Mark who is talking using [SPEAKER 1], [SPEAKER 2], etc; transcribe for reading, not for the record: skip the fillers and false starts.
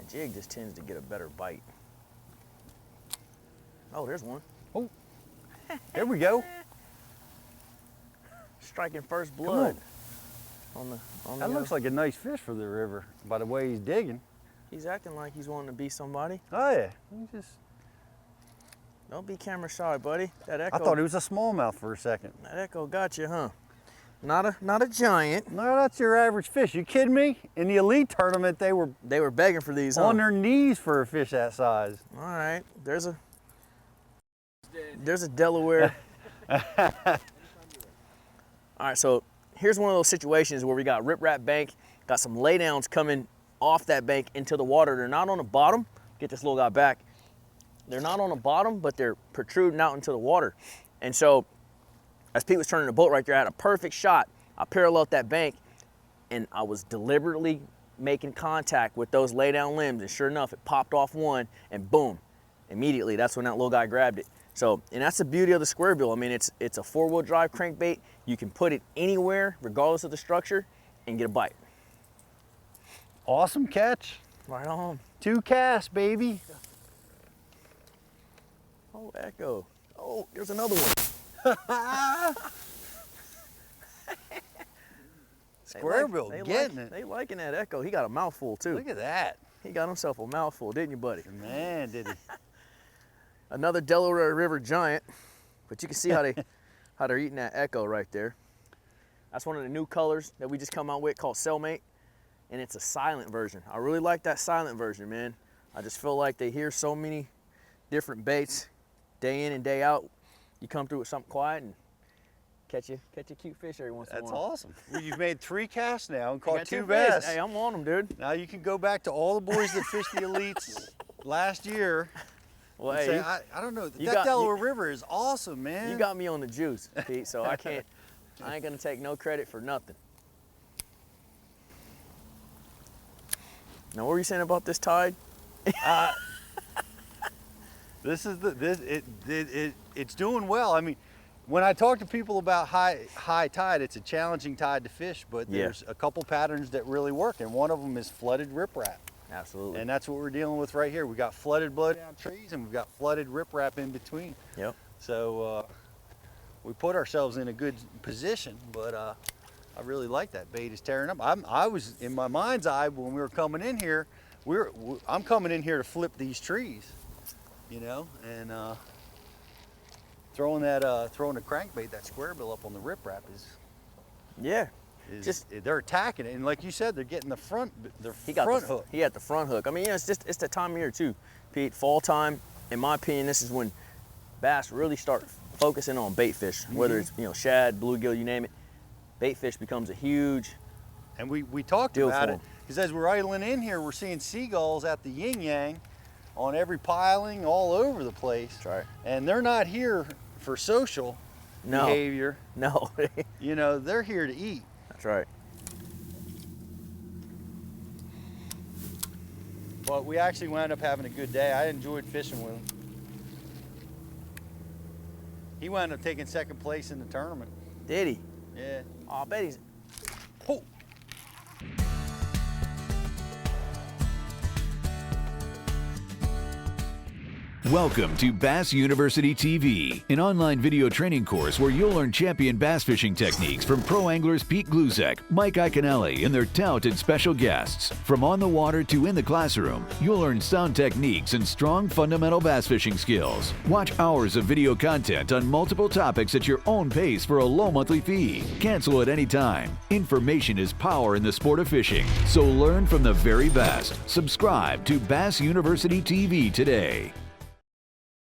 [SPEAKER 1] That jig just tends to get a better bite. Oh, there's one.
[SPEAKER 2] Oh, there we go.
[SPEAKER 1] Striking first blood.
[SPEAKER 2] That looks like a nice fish for the river by the way he's digging.
[SPEAKER 1] He's acting like he's wanting to be somebody.
[SPEAKER 2] Oh yeah,
[SPEAKER 1] Don't be camera shy, buddy. That echo.
[SPEAKER 2] I thought he was a smallmouth for a second.
[SPEAKER 1] That echo got you, huh? Not a giant.
[SPEAKER 2] No, that's your average fish. You kidding me? In the elite tournament, they were
[SPEAKER 1] begging for these, huh?
[SPEAKER 2] On their knees for a fish that size.
[SPEAKER 1] All right, there's a Delaware. All right, so here's one of those situations where we got riprap bank, got some laydowns coming off that bank into the water. They're not on the bottom. Get this little guy back. They're not on the bottom, but they're protruding out into the water. And so, as Pete was turning the boat right there, I had a perfect shot. I paralleled that bank, and I was deliberately making contact with those laydown limbs, and sure enough, it popped off one, and boom, immediately, that's when that little guy grabbed it. So, and that's the beauty of the Squarebill. I mean, it's a four-wheel drive crankbait. You can put it anywhere, regardless of the structure, and get a bite.
[SPEAKER 2] Awesome catch.
[SPEAKER 1] Right on. 2
[SPEAKER 2] casts, baby.
[SPEAKER 1] Oh, echo. Oh, there's another one.
[SPEAKER 2] Squarebill getting it.
[SPEAKER 1] They liking that echo. He got a mouthful too.
[SPEAKER 2] Look at that.
[SPEAKER 1] He got himself a mouthful, didn't you, buddy?
[SPEAKER 2] Man, did he.
[SPEAKER 1] Another Delaware River giant, but you can see how they're eating that echo right there. That's one of the new colors that we just come out with called Cellmate, and it's a silent version. I really like that silent version, man. I just feel like they hear so many different baits day in and day out. You come through with something quiet and catch a cute fish every once in a while.
[SPEAKER 2] That's awesome. Well, you've made 3 casts now and caught 2
[SPEAKER 1] bass.
[SPEAKER 2] bass.
[SPEAKER 1] Hey, I'm on them, dude.
[SPEAKER 2] Now you can go back to all the boys that fished the elites last year.
[SPEAKER 1] Well,
[SPEAKER 2] hey, say, I don't know. That Delaware River is awesome, man.
[SPEAKER 1] You got me on the juice, Pete, so I ain't gonna take no credit for nothing. Now, what were you saying about this tide?
[SPEAKER 2] It's doing well. I mean, when I talk to people about high tide, it's a challenging tide to fish, but there's a couple patterns that really work, and one of them is flooded riprap.
[SPEAKER 1] Absolutely.
[SPEAKER 2] And that's what we're dealing with right here. We got flooded blow down trees and we've got flooded riprap in between.
[SPEAKER 1] Yep.
[SPEAKER 2] So we put ourselves in a good position, but I really like that bait is tearing up. I was in my mind's eye when we were coming in here. I'm coming in here to flip these trees, you know, and throwing the crankbait, that Squarebill up on the riprap is.
[SPEAKER 1] Yeah.
[SPEAKER 2] They're attacking it, and like you said, they're getting the front hook.
[SPEAKER 1] He had the front hook. I mean, yeah, it's the time of year too, Pete. Fall time, in my opinion, this is when bass really start focusing on bait fish, whether it's shad, bluegill, you name it. Bait fish becomes a huge.
[SPEAKER 2] And we talked
[SPEAKER 1] deal
[SPEAKER 2] about
[SPEAKER 1] for
[SPEAKER 2] it because as we're idling in here, we're seeing seagulls at the yin yang, on every piling, all over the place.
[SPEAKER 1] That's right.
[SPEAKER 2] And they're not here for social behavior.
[SPEAKER 1] No.
[SPEAKER 2] You know, they're here to eat.
[SPEAKER 1] That's right.
[SPEAKER 2] But we actually wound up having a good day. I enjoyed fishing with him. He wound up taking second place in the tournament.
[SPEAKER 1] Did he?
[SPEAKER 2] Yeah.
[SPEAKER 1] Oh, I bet he's.
[SPEAKER 2] Oh.
[SPEAKER 3] Welcome to Bass University TV, an online video training course where you'll learn champion bass fishing techniques from pro anglers Pete Gluzek, Mike Iaconelli, and their talented special guests. From on the water to in the classroom, you'll learn sound techniques and strong fundamental bass fishing skills. Watch hours of video content on multiple topics at your own pace for a low monthly fee. Cancel at any time. Information is power in the sport of fishing, so learn from the very best. Subscribe to Bass University TV today.